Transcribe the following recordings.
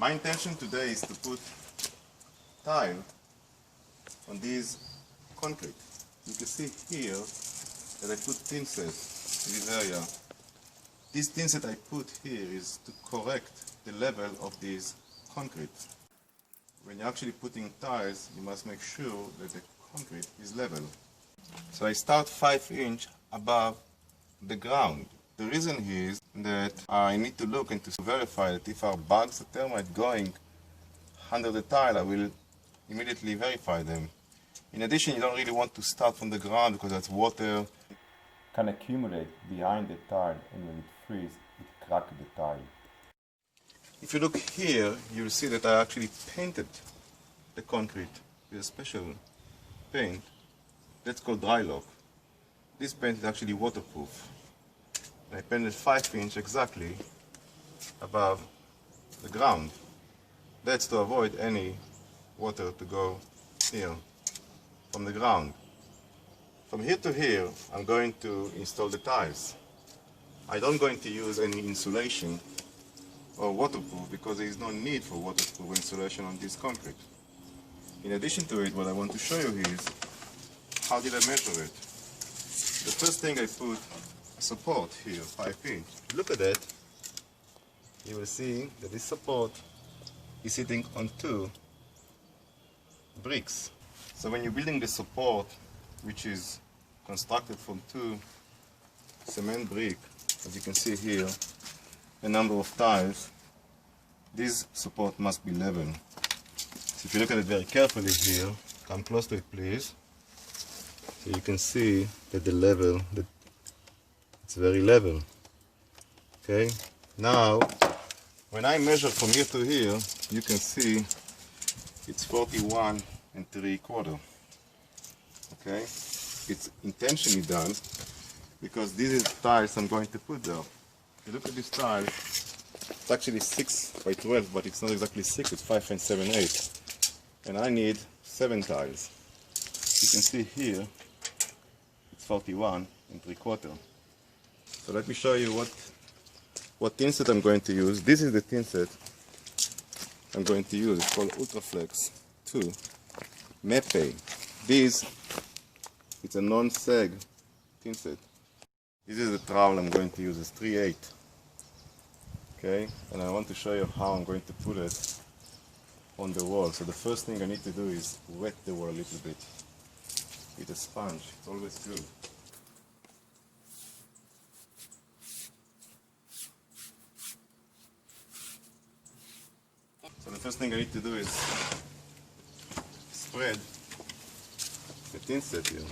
My intention today is to put tile on this concrete. You can see here that I put thinset in this area. This thinset I put here is to correct the level of this concrete. When you're actually putting tiles, you must make sure that the concrete is level. So I start 5 inches above the ground. The reason is that I need to look and to verify that if our bugs or termites going under the tile, I will immediately verify them. In addition, you don't really want to start from the ground because that's water can accumulate behind the tile, and when it freezes, it cracks the tile. If you look here, you'll see that I actually painted the concrete with a special paint. That's called dry lock. This paint is actually waterproof. I painted 5 inches exactly above the ground. That's to avoid any water to go here from the ground. From here to here, I'm going to install the tiles. I don't going to use any insulation or waterproof because there is no need for waterproof insulation on this concrete. In addition to it, what I want to show you is how did I measure it. The first thing I put support here, 5 inches. Look at that. You will see that this support is sitting on 2 bricks. So when you're building the support, which is constructed from 2 cement bricks, as you can see here, a number of tiles, this support must be level. So if you look at it very carefully here, come close to it please, so you can see that the level, it's very level. Okay, now when I measure from here to here, you can see it's 41 3/4. Okay, it's intentionally done because this is the tiles I'm going to put there. If you look at this tile, it's actually 6 by 12, but it's not exactly 6, it's 5 and 7, 8. And I need 7 tiles. You can see here, it's 41 3/4. So let me show you what thinset I'm going to use. This is the thinset I'm going to use. It's called Ultraflex 2 Mepe. This, it's a non-sag thinset. This is the trowel I'm going to use. It's 3/8. Okay, and I want to show you how I'm going to put it on the wall. So the first thing I need to do is wet the wall a little bit with a sponge. It's always good. So the first thing I need to do is spread the thinset here.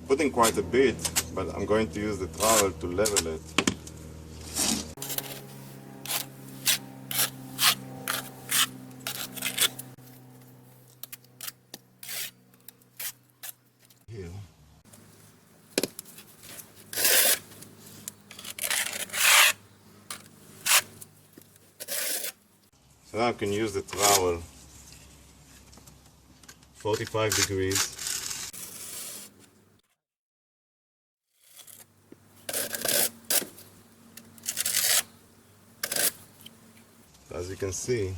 Putting quite a bit, but I'm going to use the trowel to level it. Here. So now I can use the trowel 45 degrees. As you can see,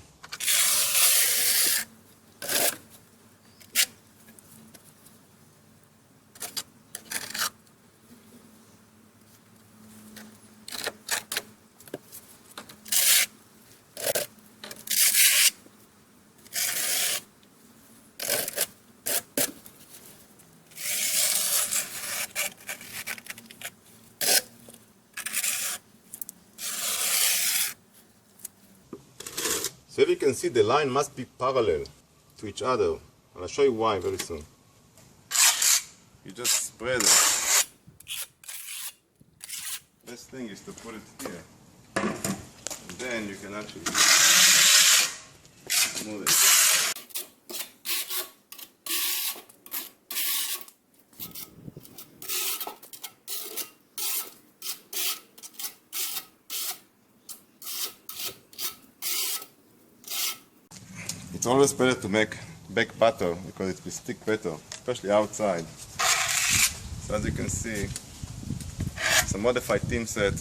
so if you can see, the line must be parallel to each other, and I'll show you why very soon. You just spread it. Best thing is to put it here, and then you can actually move it. It's always better to bake butter because it will stick better, especially outside. So as you can see, some modified thinset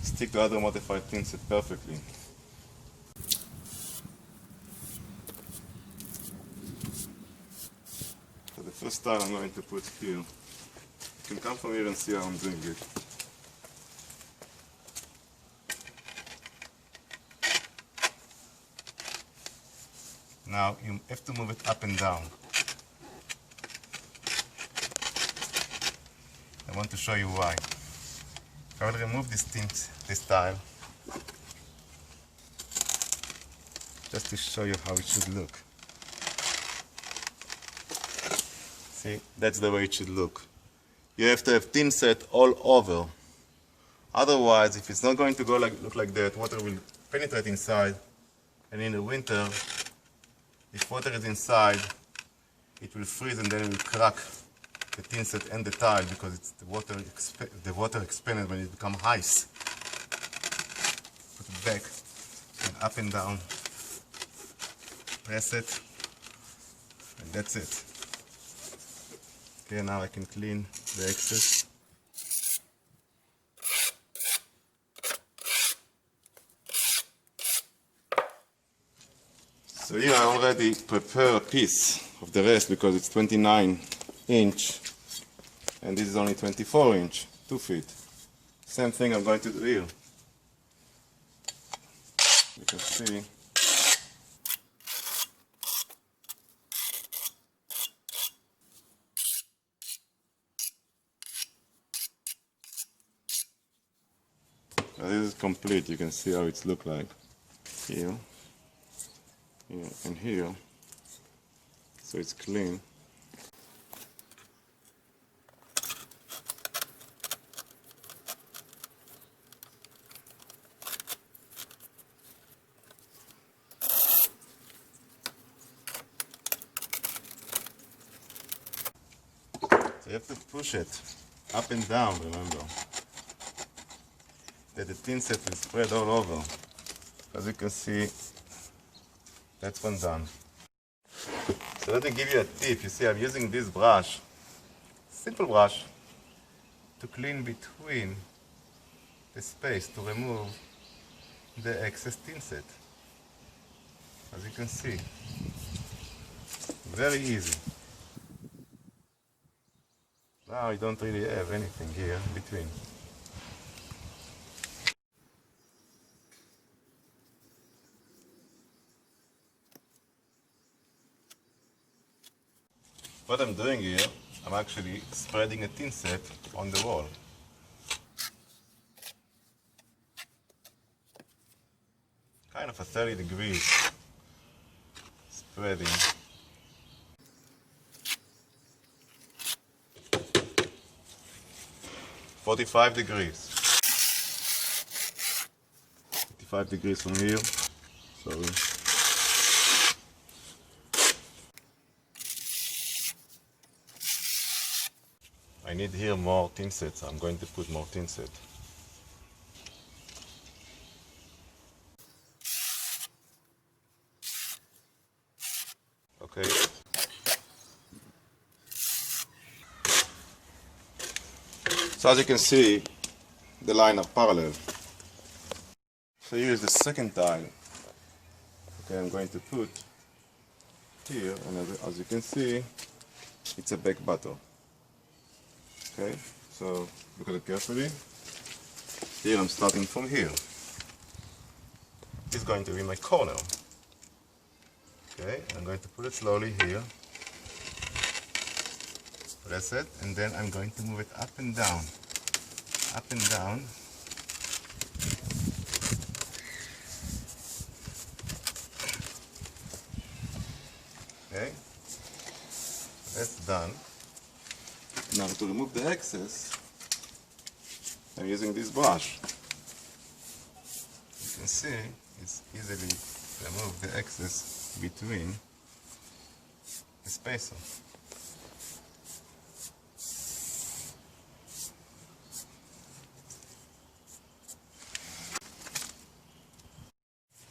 stick to other modified thinset perfectly. So the first tile I'm going to put here. You can come from here and see how I'm doing it. Now you have to move it up and down. I want to show you why. I will remove this tile just to show you how it should look. See, that's the way it should look. You have to have thinset all over. Otherwise, if it's not going to look like that, water will penetrate inside, and in the winter, if water is inside, it will freeze and then it will crack the thinset and the tile because it's the water expanded when it becomes ice. Put it back and up and down. Press it, and that's it. Okay, now I can clean the excess. So here I already prepare a piece of the rest because it's 29" and this is only 24", 2 feet. Same thing I'm going to do here. You can see. Now this is complete. You can see how it looks like here. Here and here, so it's clean. So you have to push it up and down, remember, that the thinset will spread all over. As you can see, that's one done. So let me give you a tip. You see, I'm using this brush, simple brush, to clean between the space to remove the excess thinset. As you can see, very easy. Now you don't really have anything here in between. What I'm doing here, I'm actually spreading a thinset on the wall. Kind of a 30 degrees spreading. "45 degrees. 55 degrees from here. Sorry. I need here more thinset, so I'm going to put more thinset. Okay. So as you can see, the lines are parallel. So here is the second tile. Okay, I'm going to put here, and as you can see, it's a baked butter. Okay, so look at it carefully. Here I'm starting from here. This is going to be my corner. Okay, I'm going to put it slowly here. Press it, and then I'm going to move it up and down. Up and down. Okay, that's done. Now to remove the excess, I'm using this brush. You can see it's easily remove the excess between the spacer.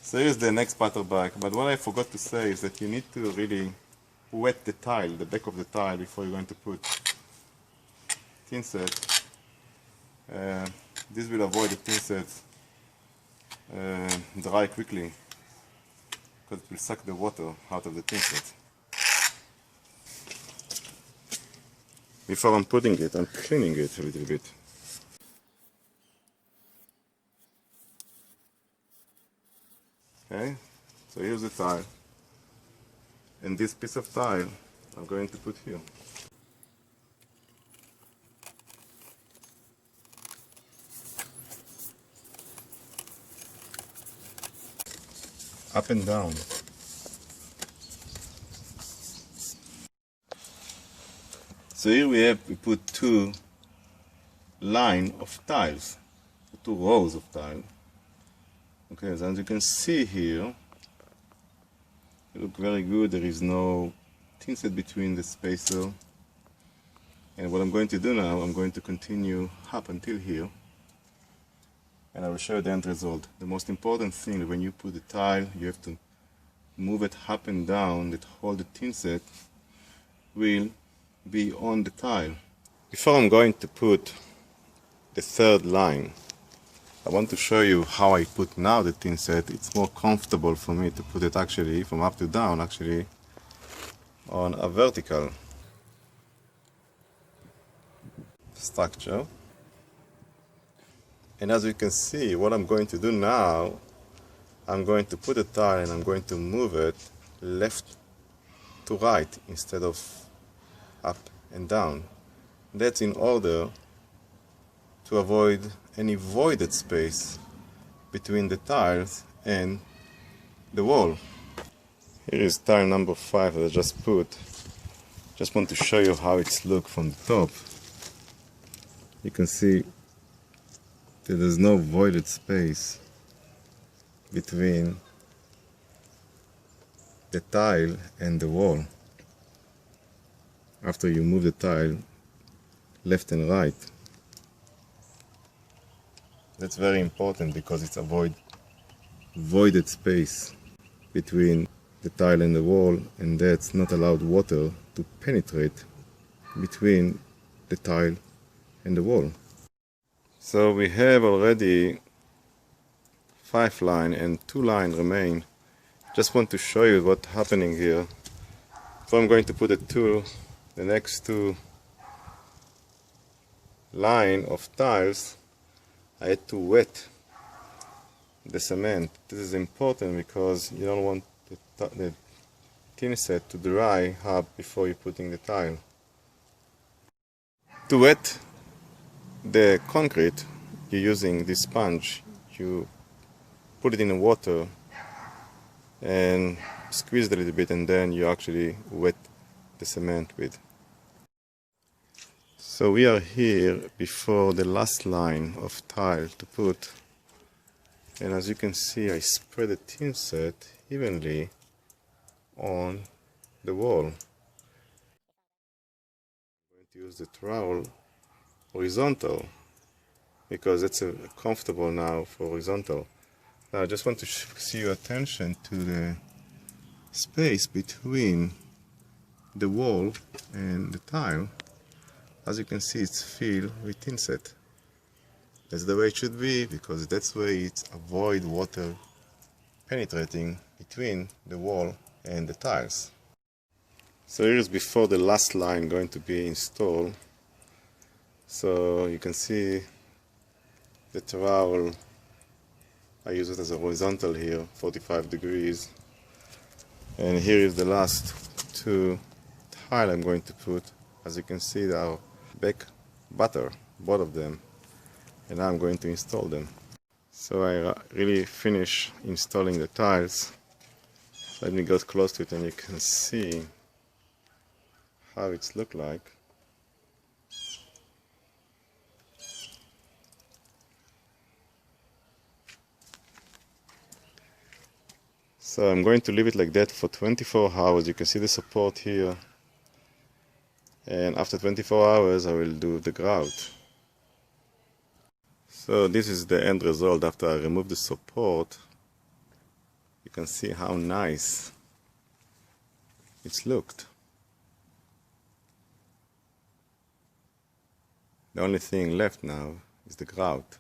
So here's the next pattern back, but what I forgot to say is that you need to really wet the tile, the back of the tile, before you're going to put thinset. This will avoid the thinset dry quickly, because it will suck the water out of the thinset. Before I'm putting it, I'm cleaning it a little bit. Okay, so here's the tile, and this piece of tile I'm going to put here. Up and down. So here we put two line of tiles, two rows of tile. Okay, so as you can see here, they look very good. There is no thinset between the spacer. And what I'm going to do now, I'm going to continue up until here, and I will show you the end result. The most important thing when you put the tile, you have to move it up and down, that all the thinset will be on the tile. Before I'm going to put the third line, I want to show you how I put now the thinset. It's more comfortable for me to put it actually from up to down, actually on a vertical structure. And as you can see, what I'm going to do now, I'm going to put a tile and I'm going to move it left to right instead of up and down. That's in order to avoid any voided space between the tiles and the wall. Here is tile number 5 that I just put. Just want to show you how it's look from the top. You can see that there's no voided space between the tile and the wall after you move the tile left and right. That's very important because it's avoid voided space between the tile and the wall, and that's not allowed water to penetrate between the tile and the wall. So we have already 5 lines and 2 lines remain. Just want to show you what's happening here. So I'm going to put the next 2 line of tiles. I had to wet the cement. This is important because you don't want the thinset to dry up before you're putting the tile. To wet the concrete, you're using this sponge. You put it in the water and squeeze it a little bit, and then you actually wet the cement with. So we are here before the last line of tile to put, and as you can see, I spread the thinset evenly on the wall. I'm going to use the trowel horizontal because it's comfortable now for horizontal. Now I just want to see your attention to the space between the wall and the tile. As you can see, it's filled with thinset. That's the way it should be, because that's the way it avoids water penetrating between the wall and the tiles. So here is before the last line going to be installed. So you can see the trowel, I use it as a horizontal here, 45 degrees. And here is the last 2 tiles I'm going to put. As you can see, they are back butter, both of them, and now I'm going to install them. So I really finished installing the tiles. Let me go close to it and you can see how it's look like. So I'm going to leave it like that for 24 hours. You can see the support here. And after 24 hours I will do the grout. So this is the end result after I remove the support. can see how nice it's looked. The only thing left now is the grout.